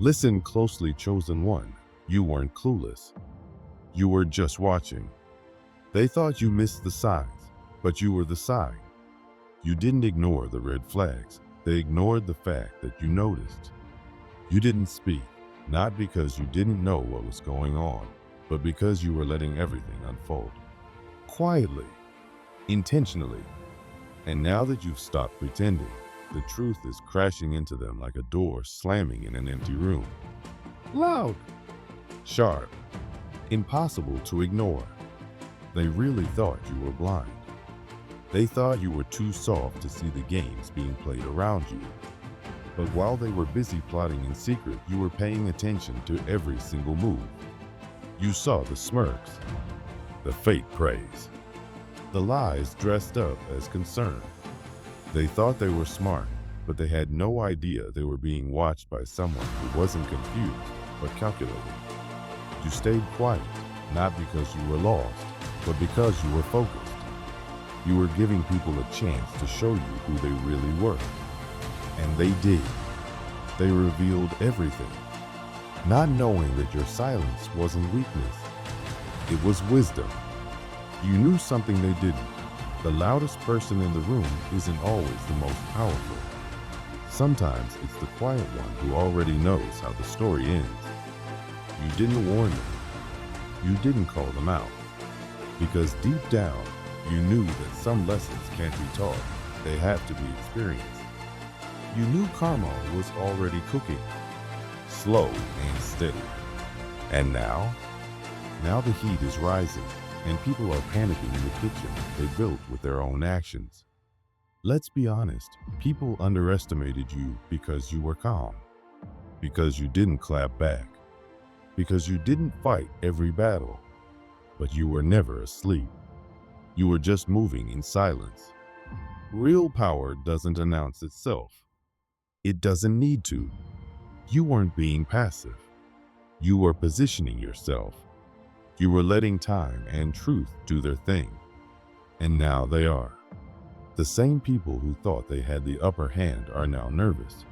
Listen closely, chosen one. You weren't clueless. You were just watching. They thought you missed the signs, but you were the sign. You didn't ignore the red flags. They ignored the fact that you noticed. You didn't speak, not because you didn't know what was going on, but because you were letting everything unfold. Quietly, intentionally. And now that you've stopped pretending, the truth is crashing into them like a door slamming in an empty room. Loud, sharp, impossible to ignore. They really thought you were blind. They thought you were too soft to see the games being played around you. But while they were busy plotting in secret, you were paying attention to every single move. You saw the smirks, the fake praise, the lies dressed up as concern. They thought they were smart, but they had no idea they were being watched by someone who wasn't confused, but calculated. You stayed quiet, not because you were lost, but because you were focused. You were giving people a chance to show you who they really were. And they did. They revealed everything, not knowing that your silence wasn't weakness. It was wisdom. You knew something they didn't. The loudest person in the room isn't always the most powerful. Sometimes it's the quiet one who already knows how the story ends. You didn't warn them. You didn't call them out. Because deep down, you knew that some lessons can't be taught. They have to be experienced. You knew karma was already cooking, slow and steady. And now the heat is rising, and people are panicking in the kitchen they built with their own actions. Let's be honest, people underestimated you because you were calm, because you didn't clap back, because you didn't fight every battle, but you were never asleep. You were just moving in silence. Real power doesn't announce itself. It doesn't need to. You weren't being passive. You were positioning yourself. You were letting time and truth do their thing. And now they are. The same people who thought they had the upper hand are now nervous.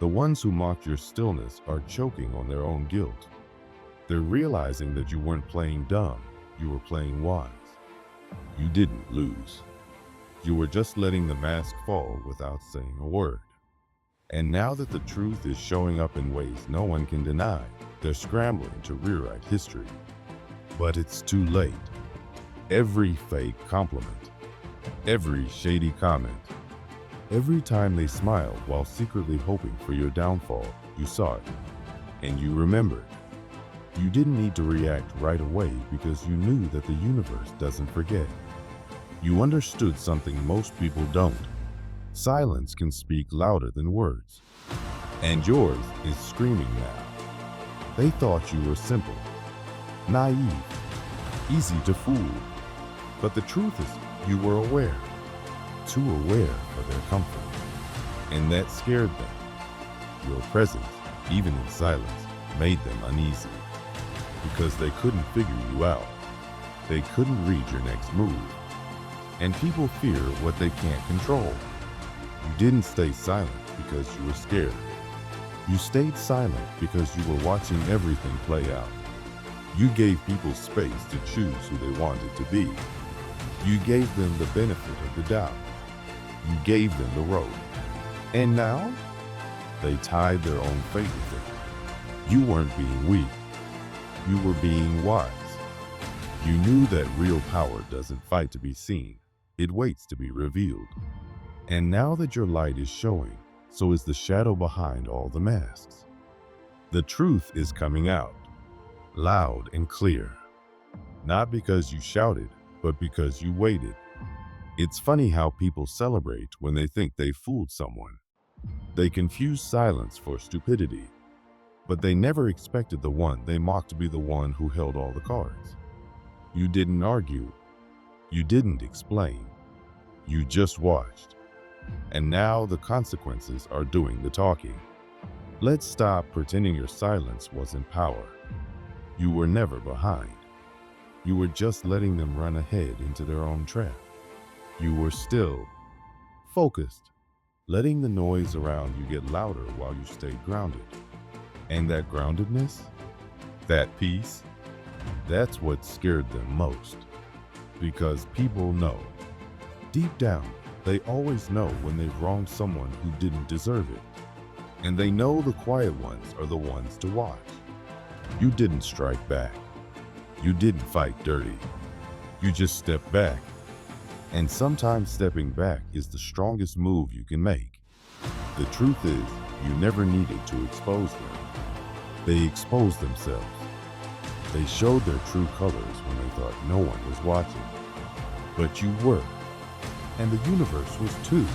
The ones who mocked your stillness are choking on their own guilt. They're realizing that you weren't playing dumb, you were playing wise. You didn't lose. You were just letting the mask fall without saying a word. And now that the truth is showing up in ways no one can deny, they're scrambling to rewrite history. But it's too late. Every fake compliment, every shady comment, every time they smiled while secretly hoping for your downfall, you saw it, and you remembered. You didn't need to react right away because you knew that the universe doesn't forget. You understood something most people don't. Silence can speak louder than words. And yours is screaming now. They thought you were simple, naive, easy to fool. But the truth is, you were aware. Too aware for their comfort. And that scared them. Your presence, even in silence, made them uneasy. Because they couldn't figure you out. They couldn't read your next move. And people fear what they can't control. You didn't stay silent because you were scared. You stayed silent because you were watching everything play out. You gave people space to choose who they wanted to be. You gave them the benefit of the doubt. You gave them the rope. And now, they tied their own fate with it. You weren't being weak. You were being wise. You knew that real power doesn't fight to be seen. It waits to be revealed. And now that your light is showing, so is the shadow behind all the masks. The truth is coming out, loud and clear. Not because you shouted, but because you waited. It's funny how people celebrate when they think they fooled someone. They confuse silence for stupidity, but they never expected the one they mocked to be the one who held all the cards. You didn't argue. You didn't explain. You just watched. And now the consequences are doing the talking. Let's stop pretending your silence wasn't power. You were never behind. You were just letting them run ahead into their own trap. You were still, focused, letting the noise around you get louder while you stayed grounded. And that groundedness, that peace, that's what scared them most. Because people know, deep down, they always know when they've wronged someone who didn't deserve it. And they know the quiet ones are the ones to watch. You didn't strike back. You didn't fight dirty. You just stepped back. And sometimes stepping back is the strongest move you can make. The truth is, you never needed to expose them. They exposed themselves. They showed their true colors when they thought no one was watching. But you were. And the universe was too.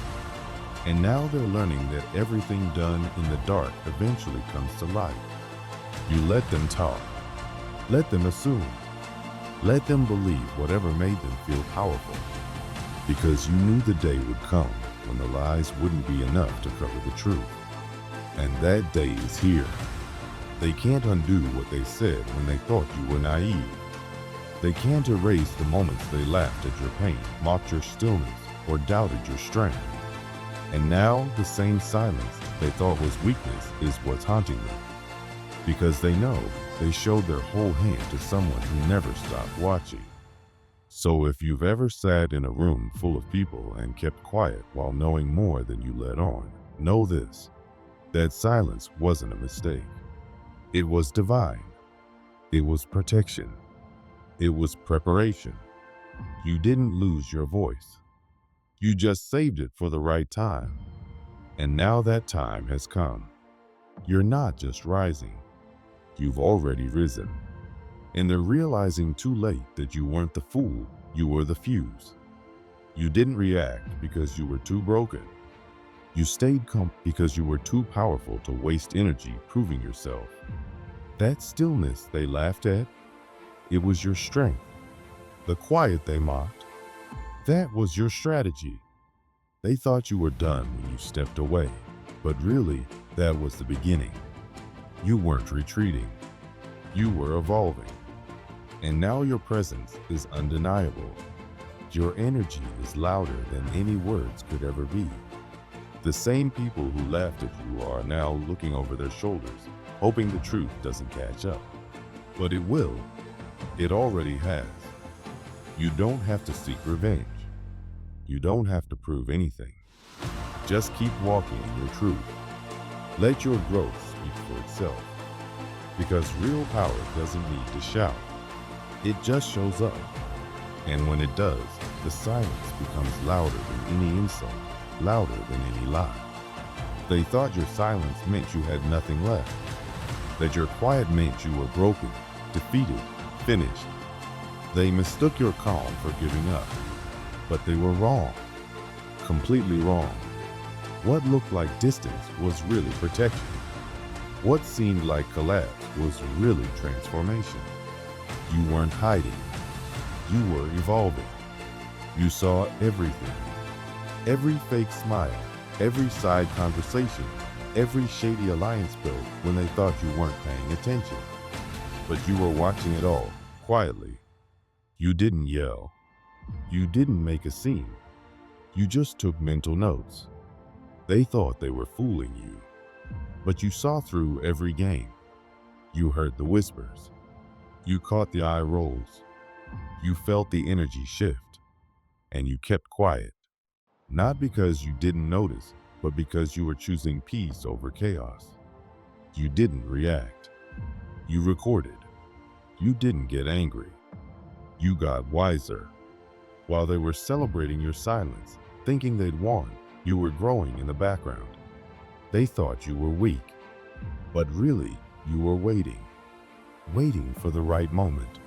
And now they're learning that everything done in the dark eventually comes to light. You let them talk. Let them assume. Let them believe whatever made them feel powerful. Because you knew the day would come when the lies wouldn't be enough to cover the truth. And that day is here. They can't undo what they said when they thought you were naive. They can't erase the moments they laughed at your pain, mocked your stillness, or doubted your strength. And now the same silence they thought was weakness is what's haunting them. Because they know they showed their whole hand to someone who never stopped watching. So if you've ever sat in a room full of people and kept quiet while knowing more than you let on, know this: that silence wasn't a mistake. It was divine. It was protection. It was preparation. You didn't lose your voice. You just saved it for the right time. And now that time has come. You're not just rising. You've already risen. And they're realizing too late that you weren't the fool, you were the fuse. You didn't react because you were too broken. You stayed because you were too powerful to waste energy proving yourself. That stillness they laughed at, it was your strength. The quiet they mocked, that was your strategy. They thought you were done when you stepped away, but really, that was the beginning. You weren't retreating. You were evolving. And now your presence is undeniable. Your energy is louder than any words could ever be. The same people who laughed at you are now looking over their shoulders, hoping the truth doesn't catch up. But it will. It already has. You don't have to seek revenge. You don't have to prove anything. Just keep walking in your truth. Let your growth speak for itself. Because real power doesn't need to shout. It just shows up. And when it does, the silence becomes louder than any insult, louder than any lie. They thought your silence meant you had nothing left. That your quiet meant you were broken, defeated, finished. They mistook your calm for giving up. But they were wrong. Completely wrong. What looked like distance was really protection. What seemed like collapse was really transformation. You weren't hiding. You were evolving. You saw everything. Every fake smile, every side conversation, every shady alliance built when they thought you weren't paying attention. But you were watching it all, quietly. You didn't yell. You didn't make a scene. You just took mental notes. They thought they were fooling you. But you saw through every game. You heard the whispers. You caught the eye rolls. You felt the energy shift. And you kept quiet. Not because you didn't notice, but because you were choosing peace over chaos. You didn't react. You recorded. You didn't get angry. You got wiser. While they were celebrating your silence, thinking they'd won, you were growing in the background. They thought you were weak. But really, you were waiting. Waiting for the right moment.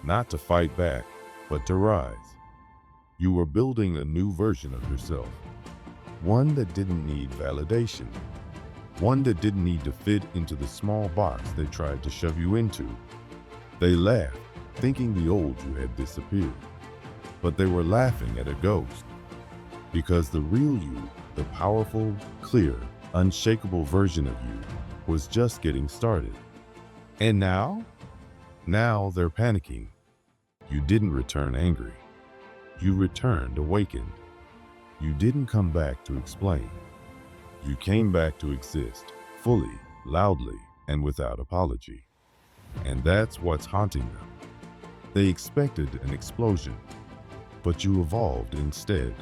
Not to fight back, but to rise. You were building a new version of yourself. One that didn't need validation. One that didn't need to fit into the small box they tried to shove you into. They laughed, thinking the old you had disappeared. But they were laughing at a ghost. Because the real you, the powerful, clear, unshakable version of you, was just getting started. And now? Now they're panicking. You didn't return angry. You returned awakened. You didn't come back to explain. You came back to exist, fully, loudly, and without apology. And that's what's haunting them. They expected an explosion, but you evolved instead.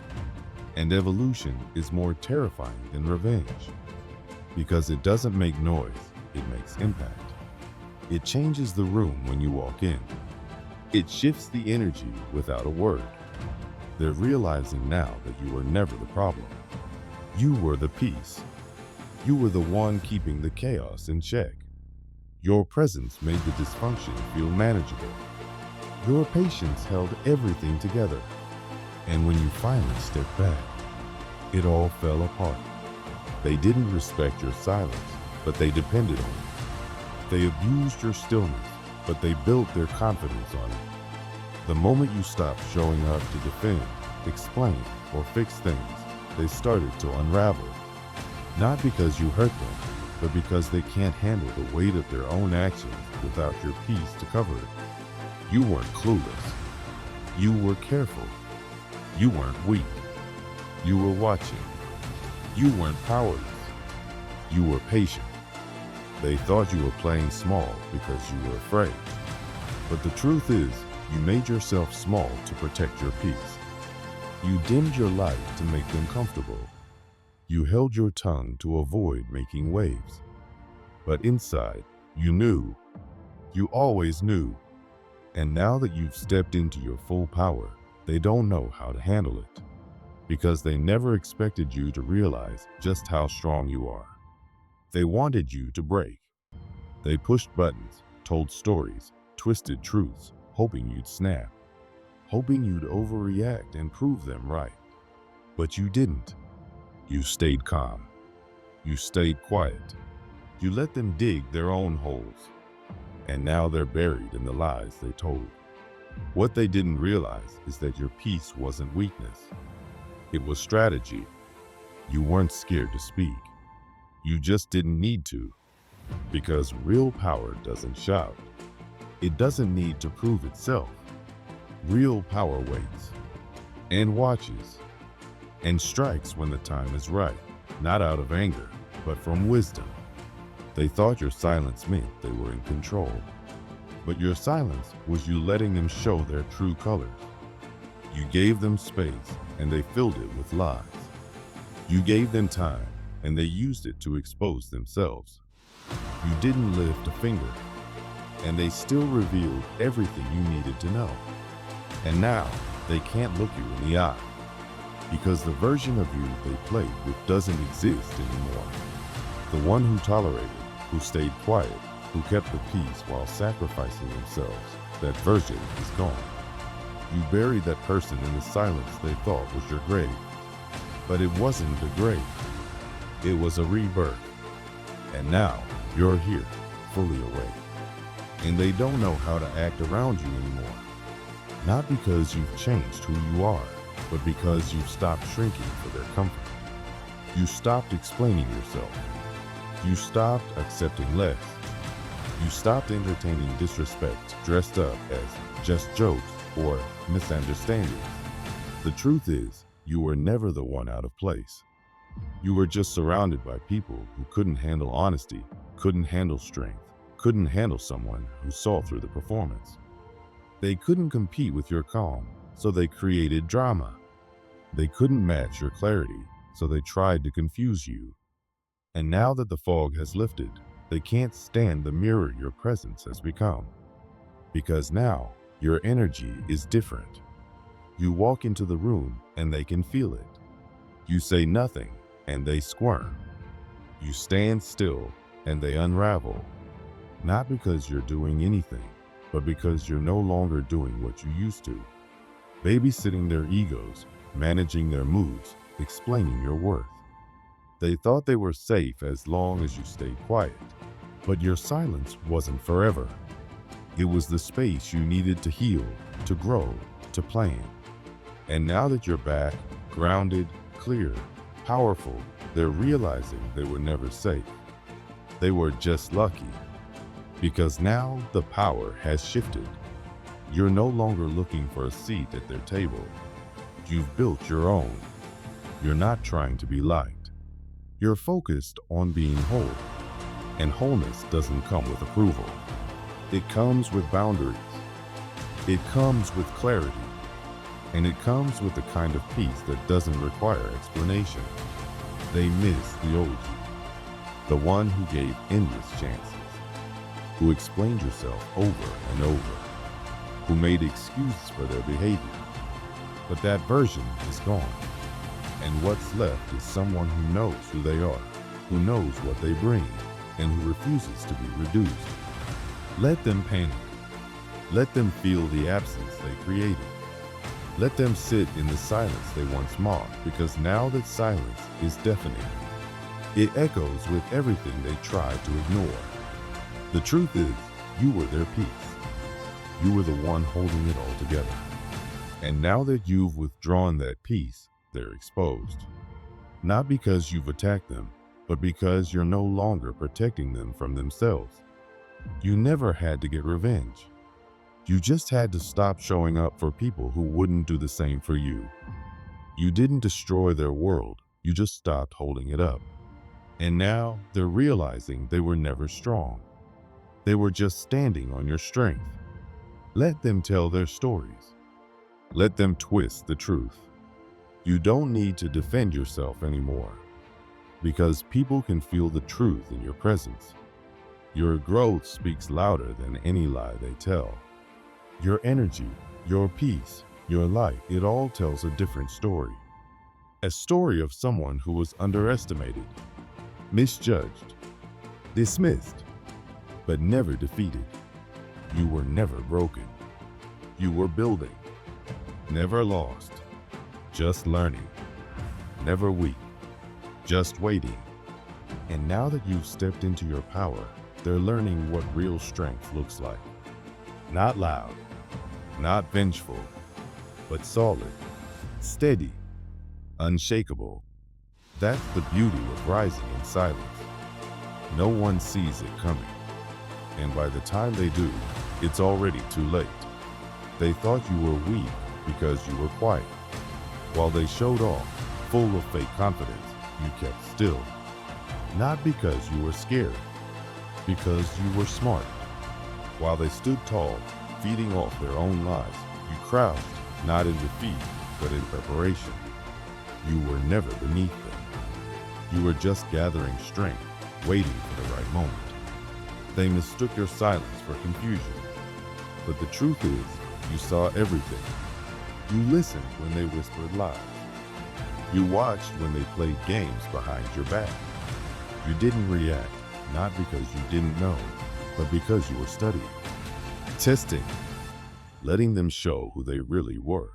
And evolution is more terrifying than revenge, because it doesn't make noise, it makes impact. It changes the room when you walk in. It shifts the energy without a word. They're realizing now that you were never the problem. You were the peace. You were the one keeping the chaos in check. Your presence made the dysfunction feel manageable. Your patience held everything together. And when you finally stepped back, it all fell apart. They didn't respect your silence, but they depended on it. They abused your stillness, but they built their confidence on it. The moment you stopped showing up to defend, explain, or fix things, they started to unravel. Not because you hurt them, but because they can't handle the weight of their own actions without your peace to cover it. You weren't clueless. You were careful. You weren't weak. You were watching. You weren't powerless. You were patient. They thought you were playing small because you were afraid. But the truth is, you made yourself small to protect your peace. You dimmed your light to make them comfortable. You held your tongue to avoid making waves. But inside, you knew. You always knew. And now that you've stepped into your full power, they don't know how to handle it. Because they never expected you to realize just how strong you are. They wanted you to break. They pushed buttons, told stories, twisted truths, hoping you'd snap. Hoping you'd overreact and prove them right. But you didn't. You stayed calm. You stayed quiet. You let them dig their own holes. And now they're buried in the lies they told. What they didn't realize is that your peace wasn't weakness. It was strategy. You weren't scared to speak. You just didn't need to. Because real power doesn't shout. It doesn't need to prove itself. Real power waits and watches and strikes when the time is right, not out of anger, but from wisdom. They thought your silence meant they were in control, but your silence was you letting them show their true colors. You gave them space and they filled it with lies. You gave them time and they used it to expose themselves. You didn't lift a finger and they still revealed everything you needed to know. And now, they can't look you in the eye, because the version of you they played with doesn't exist anymore. The one who tolerated, who stayed quiet, who kept the peace while sacrificing themselves, that version is gone. You buried that person in the silence they thought was your grave. But it wasn't a grave. It was a rebirth. And now, you're here, fully awake. And they don't know how to act around you anymore. Not because you've changed who you are, but because you've stopped shrinking for their comfort. You stopped explaining yourself. You stopped accepting less. You stopped entertaining disrespect dressed up as just jokes or misunderstandings. The truth is, you were never the one out of place. You were just surrounded by people who couldn't handle honesty, couldn't handle strength, couldn't handle someone who saw through the performance. They couldn't compete with your calm, so they created drama. They couldn't match your clarity, so they tried to confuse you. And now that the fog has lifted, they can't stand the mirror your presence has become. Because now, your energy is different. You walk into the room and they can feel it. You say nothing and they squirm. You stand still and they unravel. Not because you're doing anything, but because you're no longer doing what you used to. Babysitting their egos, managing their moods, explaining your worth. They thought they were safe as long as you stayed quiet. But your silence wasn't forever. It was the space you needed to heal, to grow, to plan. And now that you're back, grounded, clear, powerful, they're realizing they were never safe. They were just lucky. Because now the power has shifted. You're no longer looking for a seat at their table. You've built your own. You're not trying to be liked. You're focused on being whole. And wholeness doesn't come with approval. It comes with boundaries. It comes with clarity. And it comes with the kind of peace that doesn't require explanation. They miss the old you, the one who gave endless chances, who explained yourself over and over, who made excuses for their behavior. But that version is gone. And what's left is someone who knows who they are, who knows what they bring, and who refuses to be reduced. Let them panic. Let them feel the absence they created. Let them sit in the silence they once mocked, because now that silence is deafening. It echoes with everything they tried to ignore. The truth is, you were their peace. You were the one holding it all together. And now that you've withdrawn that peace, they're exposed. Not because you've attacked them, but because you're no longer protecting them from themselves. You never had to get revenge. You just had to stop showing up for people who wouldn't do the same for you. You didn't destroy their world, you just stopped holding it up. And now they're realizing they were never strong. They were just standing on your strength. Let them tell their stories. Let them twist the truth. You don't need to defend yourself anymore, because people can feel the truth in your presence. Your growth speaks louder than any lie they tell. Your energy, your peace, your light, it all tells a different story. A story of someone who was underestimated, misjudged, dismissed, but never defeated. You were never broken. You were building, never lost, just learning, never weak, just waiting. And now that you've stepped into your power, they're learning what real strength looks like. Not loud, not vengeful, but solid, steady, unshakable. That's the beauty of rising in silence. No one sees it coming. And by the time they do, it's already too late. They thought you were weak because you were quiet. While they showed off, full of fake confidence, you kept still. Not because you were scared, because you were smart. While they stood tall, feeding off their own lies, you crouched, not in defeat, but in preparation. You were never beneath them. You were just gathering strength, waiting for the right moment. They mistook your silence for confusion. But the truth is, you saw everything. You listened when they whispered lies. You watched when they played games behind your back. You didn't react, not because you didn't know, but because you were studying, testing, letting them show who they really were.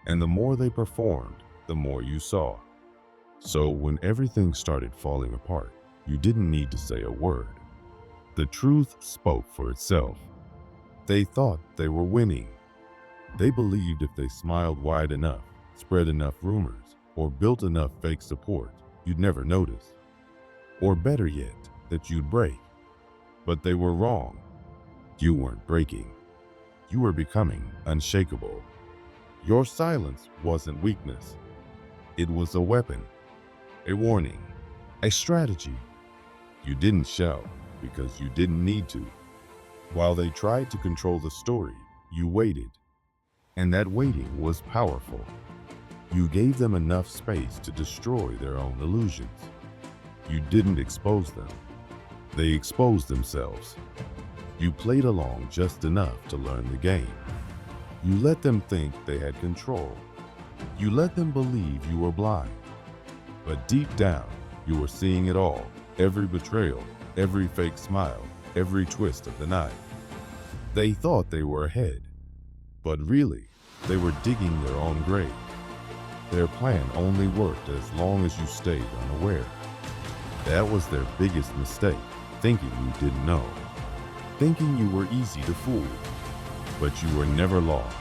And the more they performed, the more you saw. So when everything started falling apart, you didn't need to say a word. The truth spoke for itself. They thought they were winning. They believed if they smiled wide enough, spread enough rumors, or built enough fake support, you'd never notice. Or better yet, that you'd break. But they were wrong. You weren't breaking. You were becoming unshakable. Your silence wasn't weakness. It was a weapon, a warning, a strategy. You didn't shout because you didn't need to. While they tried to control the story, you waited. And that waiting was powerful. You gave them enough space to destroy their own illusions. You didn't expose them. They exposed themselves. You played along just enough to learn the game. You let them think they had control. You let them believe you were blind. But deep down, you were seeing it all. Every betrayal, every fake smile, every twist of the knife. They thought they were ahead. But really, they were digging their own grave. Their plan only worked as long as you stayed unaware. That was their biggest mistake, thinking you didn't know. Thinking you were easy to fool. But you were never lost.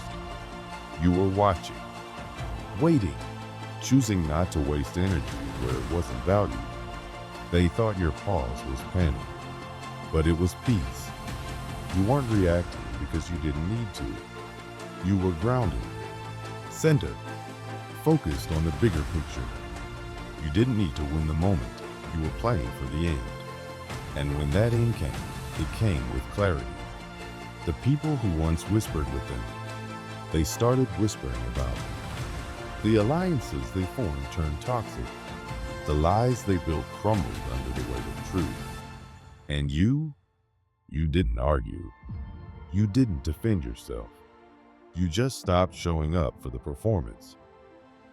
You were watching, waiting, choosing not to waste energy where it wasn't valued. They thought your pause was panic, but it was peace. You weren't reacting because you didn't need to. You were grounded, centered, focused on the bigger picture. You didn't need to win the moment. You were playing for the end. And when that end came, it came with clarity. The people who once whispered with them, they started whispering about them. The alliances they formed turned toxic. The lies they built crumbled under the weight of truth. And you didn't argue. You didn't defend yourself. You just stopped showing up for the performance.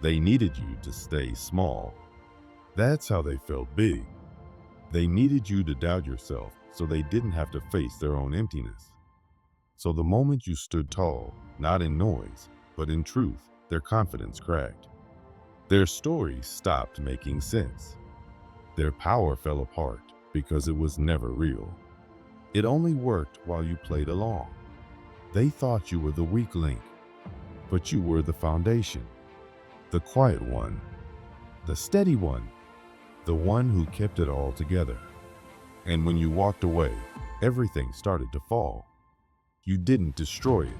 They needed you to stay small. That's how they felt big. They needed you to doubt yourself so they didn't have to face their own emptiness. So the moment you stood tall, not in noise, but in truth, their confidence cracked. Their stories stopped making sense. Their power fell apart because it was never real. It only worked while you played along. They thought you were the weak link, but you were the foundation, the quiet one, the steady one, the one who kept it all together. And when you walked away, everything started to fall. You didn't destroy it.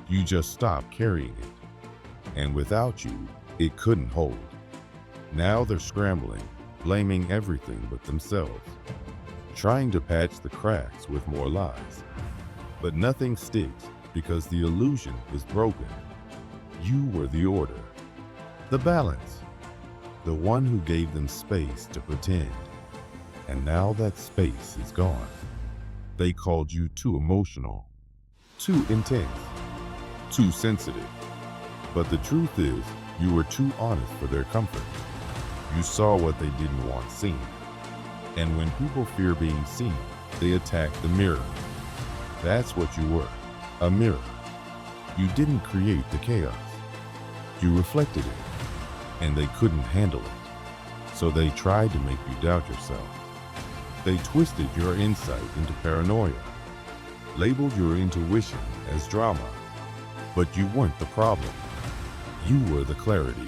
You just stopped carrying it. And without you, it couldn't hold. Now they're scrambling, blaming everything but themselves, trying to patch the cracks with more lies. But nothing sticks because the illusion is broken. You were the order, the balance, the one who gave them space to pretend. And now that space is gone. They called you too emotional, too intense, too sensitive. But the truth is, you were too honest for their comfort. You saw what they didn't want seen. And when people fear being seen, they attack the mirror. That's what you were, a mirror. You didn't create the chaos. You reflected it, and they couldn't handle it. So they tried to make you doubt yourself. They twisted your insight into paranoia, labeled your intuition as drama. But you weren't the problem. You were the clarity.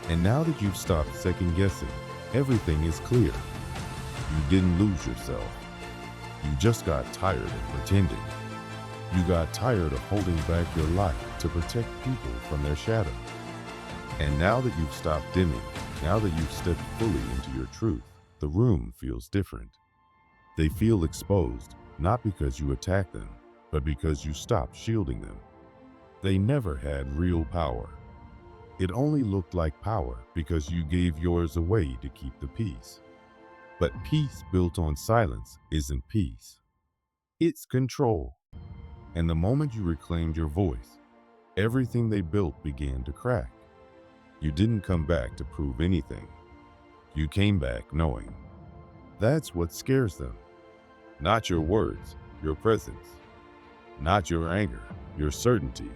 And now that you've stopped second-guessing, everything is clear. You didn't lose yourself. You just got tired of pretending. You got tired of holding back your light to protect people from their shadow. And now that you've stopped dimming, now that you've stepped fully into your truth, the room feels different. They feel exposed, not because you attacked them, but because you stopped shielding them. They never had real power. It only looked like power because you gave yours away to keep the peace. But peace built on silence isn't peace. It's control. And the moment you reclaimed your voice, everything they built began to crack. You didn't come back to prove anything. You came back knowing. That's what scares them. Not your words, your presence. Not your anger, your certainty.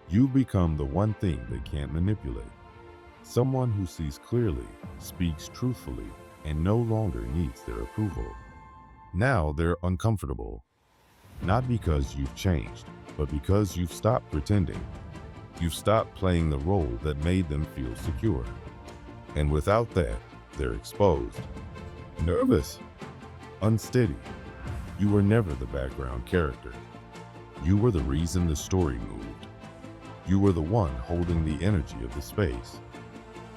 You become the one thing they can't manipulate. Someone who sees clearly, speaks truthfully, and no longer needs their approval. Now they're uncomfortable. Not because you've changed, but because you've stopped pretending. You've stopped playing the role that made them feel secure. And without that, they're exposed. Nervous. Unsteady. You were never the background character. You were the reason the story moved. You were the one holding the energy of the space.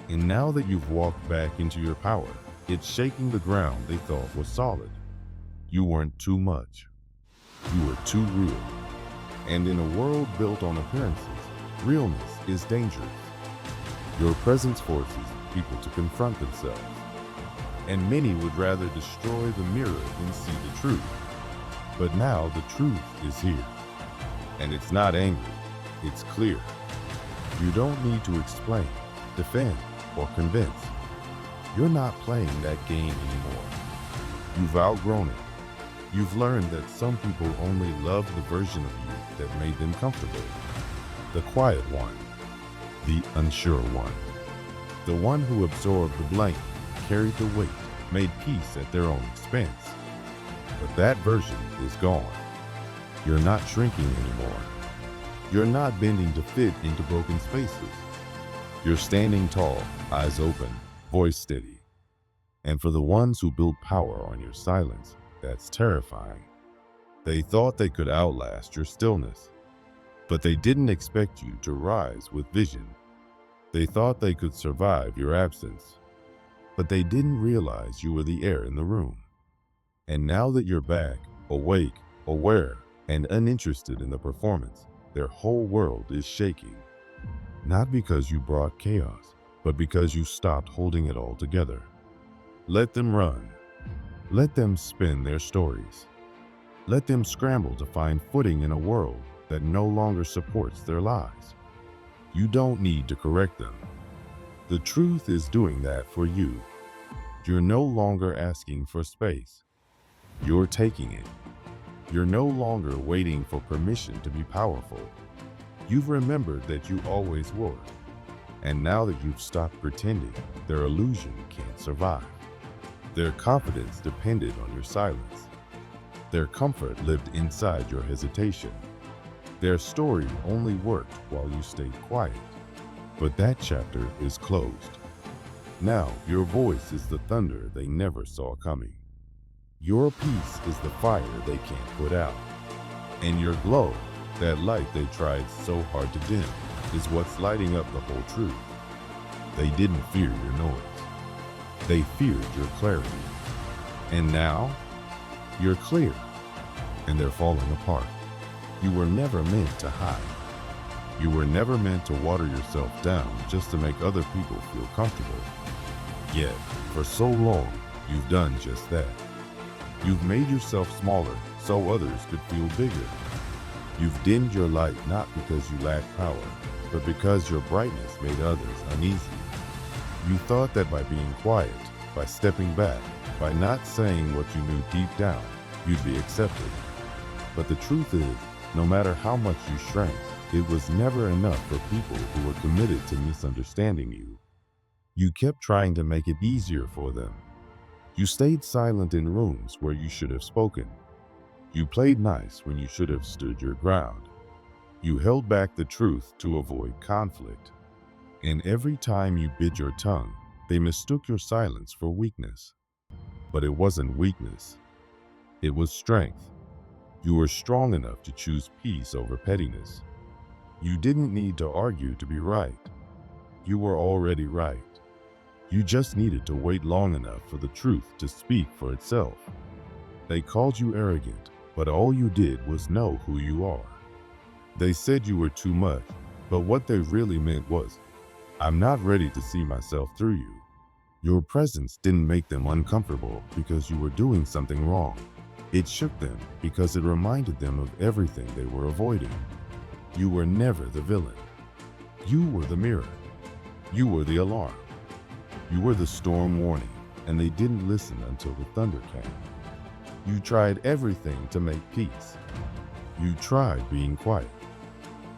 And now that you've walked back into your power, it's shaking the ground they thought was solid. You weren't too much. You were too real. And in a world built on appearances, realness is dangerous. Your presence forces people to confront themselves. And many would rather destroy the mirror than see the truth. But now the truth is here. And it's not angry, it's clear. You don't need to explain, defend, or convince. You're not playing that game anymore. You've outgrown it. You've learned that some people only love the version of you that made them comfortable. The quiet one, the unsure one, the one who absorbed the blame, carried the weight, made peace at their own expense. But that version is gone. You're not shrinking anymore. You're not bending to fit into broken spaces. You're standing tall, eyes open, voice steady. And for the ones who built power on your silence, that's terrifying. They thought they could outlast your stillness, but they didn't expect you to rise with vision. They thought they could survive your absence, but they didn't realize you were the air in the room. And now that you're back, awake, aware, and uninterested in the performance, their whole world is shaking. Not because you brought chaos, but because you stopped holding it all together. Let them run. Let them spin their stories. Let them scramble to find footing in a world that no longer supports their lies. You don't need to correct them. The truth is doing that for you. You're no longer asking for space. You're taking it. You're no longer waiting for permission to be powerful. You've remembered that you always were. And now that you've stopped pretending, their illusion can't survive. Their confidence depended on your silence. Their comfort lived inside your hesitation. Their story only worked while you stayed quiet. But that chapter is closed. Now your voice is the thunder they never saw coming. Your peace is the fire they can't put out. And your glow, that light they tried so hard to dim, is what's lighting up the whole truth. They didn't fear your noise. They feared your clarity. And now, you're clear, and they're falling apart. You were never meant to hide. You were never meant to water yourself down just to make other people feel comfortable. Yet, for so long, you've done just that. You've made yourself smaller so others could feel bigger. You've dimmed your light not because you lacked power, but because your brightness made others uneasy. You thought that by being quiet, by stepping back, by not saying what you knew deep down, you'd be accepted. But the truth is, no matter how much you shrank, it was never enough for people who were committed to misunderstanding you. You kept trying to make it easier for them. You stayed silent in rooms where you should have spoken. You played nice when you should have stood your ground. You held back the truth to avoid conflict. And every time you bit your tongue, they mistook your silence for weakness. But it wasn't weakness. It was strength. You were strong enough to choose peace over pettiness. You didn't need to argue to be right. You were already right. You just needed to wait long enough for the truth to speak for itself. They called you arrogant, but all you did was know who you are. They said you were too much, but what they really meant was, I'm not ready to see myself through you. Your presence didn't make them uncomfortable because you were doing something wrong. It shook them because it reminded them of everything they were avoiding. You were never the villain. You were the mirror. You were the alarm. You were the storm warning, and they didn't listen until the thunder came. You tried everything to make peace. You tried being quiet.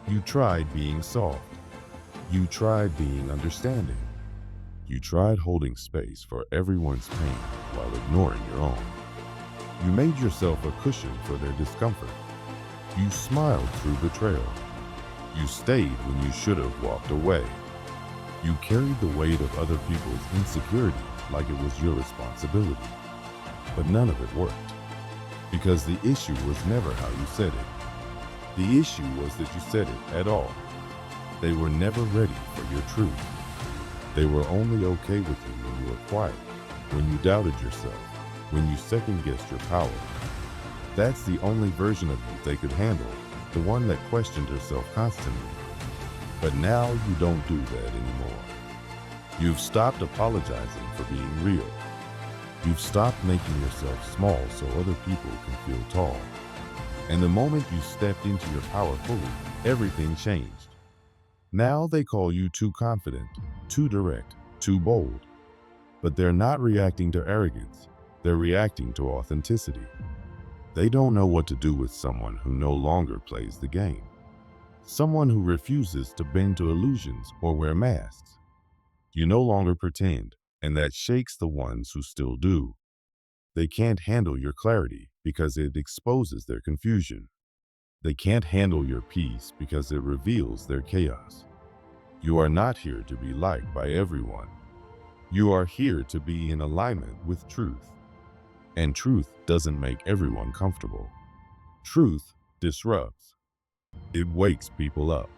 You tried being soft. You tried being understanding. You tried holding space for everyone's pain while ignoring your own. You made yourself a cushion for their discomfort. You smiled through betrayal. You stayed when you should have walked away. You carried the weight of other people's insecurity like it was your responsibility. But none of it worked. Because the issue was never how you said it. The issue was that you said it at all. They were never ready for your truth. They were only okay with you when you were quiet, when you doubted yourself, when you second-guessed your power. That's the only version of you they could handle, the one that questioned herself constantly. But now you don't do that anymore. You've stopped apologizing for being real. You've stopped making yourself small so other people can feel tall. And the moment you stepped into your power fully, everything changed. Now they call you too confident, too direct, too bold. But they're not reacting to arrogance. They're reacting to authenticity. They don't know what to do with someone who no longer plays the game. Someone who refuses to bend to illusions or wear masks. You no longer pretend, and that shakes the ones who still do. They can't handle your clarity because it exposes their confusion. They can't handle your peace because it reveals their chaos. You are not here to be liked by everyone. You are here to be in alignment with truth. And truth doesn't make everyone comfortable. Truth disrupts. It wakes people up.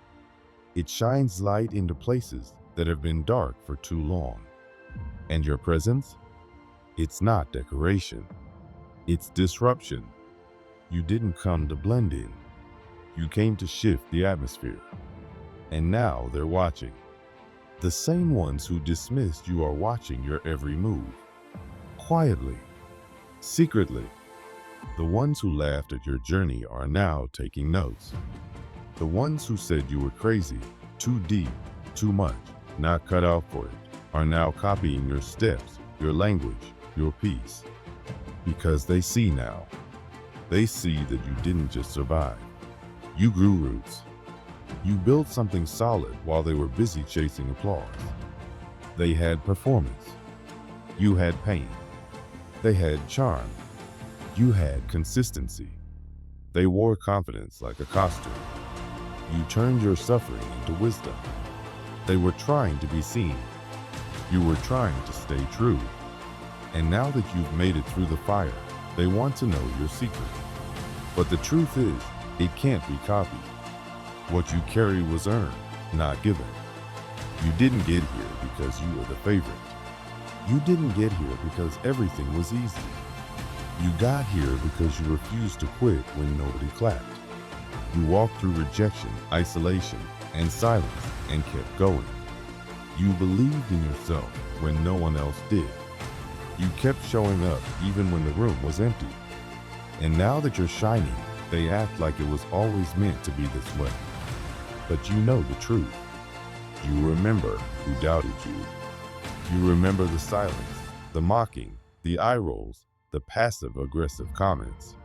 It shines light into places that have been dark for too long. And your presence? It's not decoration. It's disruption. You didn't come to blend in. You came to shift the atmosphere. And now they're watching. The same ones who dismissed you are watching your every move. Quietly, secretly. The ones who laughed at your journey are now taking notes. The ones who said you were crazy, too deep, too much, not cut out for it, are now copying your steps, your language, your peace. Because they see now. They see that you didn't just survive. You grew roots. You built something solid while they were busy chasing applause. They had performance. You had pain. They had charm. You had consistency. They wore confidence like a costume. You turned your suffering into wisdom. They were trying to be seen. You were trying to stay true. And now that you've made it through the fire, they want to know your secret. But the truth is, it can't be copied. What you carry was earned, not given. You didn't get here because you were the favorite. You didn't get here because everything was easy. You got here because you refused to quit when nobody clapped. You walked through rejection, isolation, and silence and kept going. You believed in yourself when no one else did. You kept showing up even when the room was empty. And now that you're shining, they act like it was always meant to be this way. But you know the truth. You remember who doubted you. You remember the silence, the mocking, the eye rolls, the passive-aggressive comments.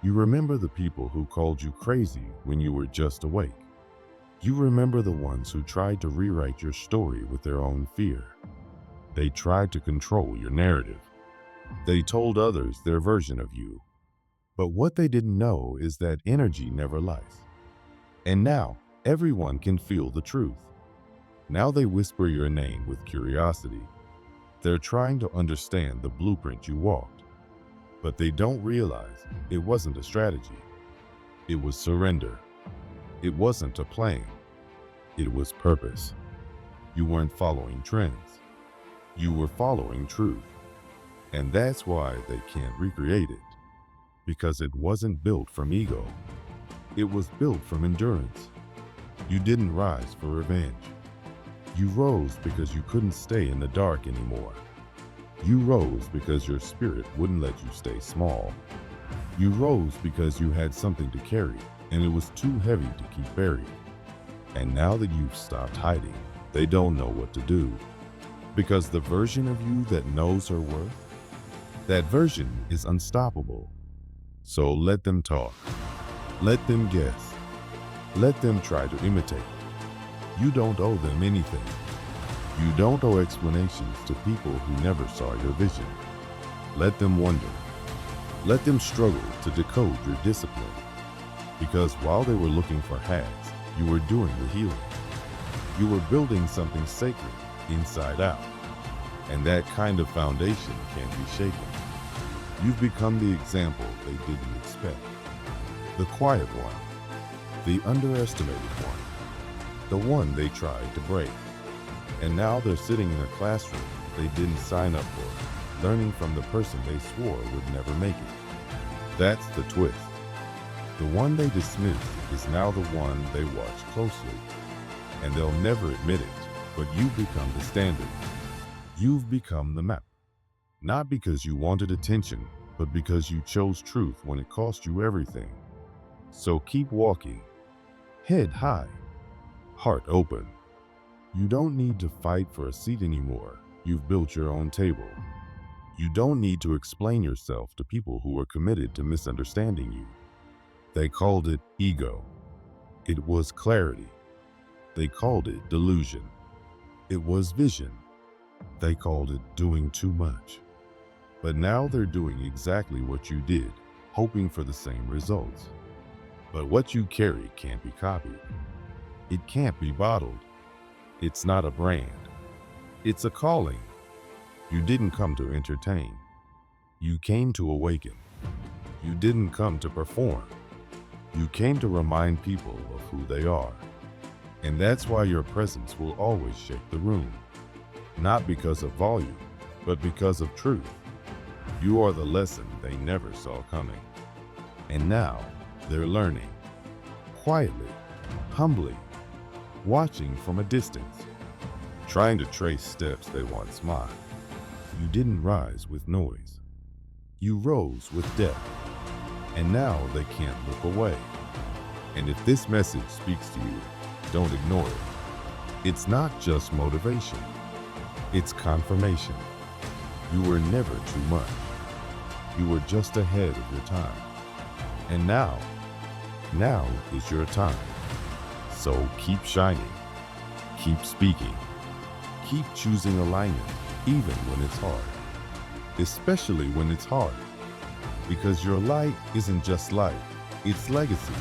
You remember the people who called you crazy when you were just awake. You remember the ones who tried to rewrite your story with their own fear. They tried to control your narrative. They told others their version of you. But what they didn't know is that energy never lies. And now, everyone can feel the truth. Now they whisper your name with curiosity. They're trying to understand the blueprint you walked. But they don't realize it wasn't a strategy. It was surrender. It wasn't a plan. It was purpose. You weren't following trends. You were following truth. And that's why they can't recreate it. Because it wasn't built from ego. It was built from endurance. You didn't rise for revenge. You rose because you couldn't stay in the dark anymore. You rose because your spirit wouldn't let you stay small. You rose because you had something to carry, and it was too heavy to keep buried. And now that you've stopped hiding, they don't know what to do. Because the version of you that knows her worth, that version is unstoppable. So let them talk. Let them guess. Let them try to imitate. You don't owe them anything. You don't owe explanations to people who never saw your vision. Let them wonder. Let them struggle to decode your discipline. Because while they were looking for hacks, you were doing the healing. You were building something sacred inside out. And that kind of foundation can't be shaken. You've become the example they didn't expect. The quiet one. The underestimated one. The one they tried to break. And now they're sitting in a classroom they didn't sign up for, learning from the person they swore would never make it. That's the twist. The one they dismissed is now the one they watch closely. And they'll never admit it, but you've become the standard. You've become the map. Not because you wanted attention, but because you chose truth when it cost you everything. So keep walking. Head high. Heart open. You don't need to fight for a seat anymore. You've built your own table. You don't need to explain yourself to people who are committed to misunderstanding you. They called it ego. It was clarity. They called it delusion. It was vision. They called it doing too much. But now they're doing exactly what you did, hoping for the same results. But what you carry can't be copied. It can't be bottled. It's not a brand. It's a calling. You didn't come to entertain. You came to awaken. You didn't come to perform. You came to remind people of who they are. And that's why your presence will always shake the room. Not because of volume, but because of truth. You are the lesson they never saw coming. And now they're learning, quietly, humbly, watching from a distance, trying to trace steps they once marked. You didn't rise with noise. You rose with depth. And now they can't look away. And if this message speaks to you, don't ignore it. It's not just motivation. It's confirmation. You were never too much. You were just ahead of your time. And now is your time. So keep shining, keep speaking, keep choosing alignment, even when it's hard. Especially when it's hard. Because your light isn't just light, it's legacy.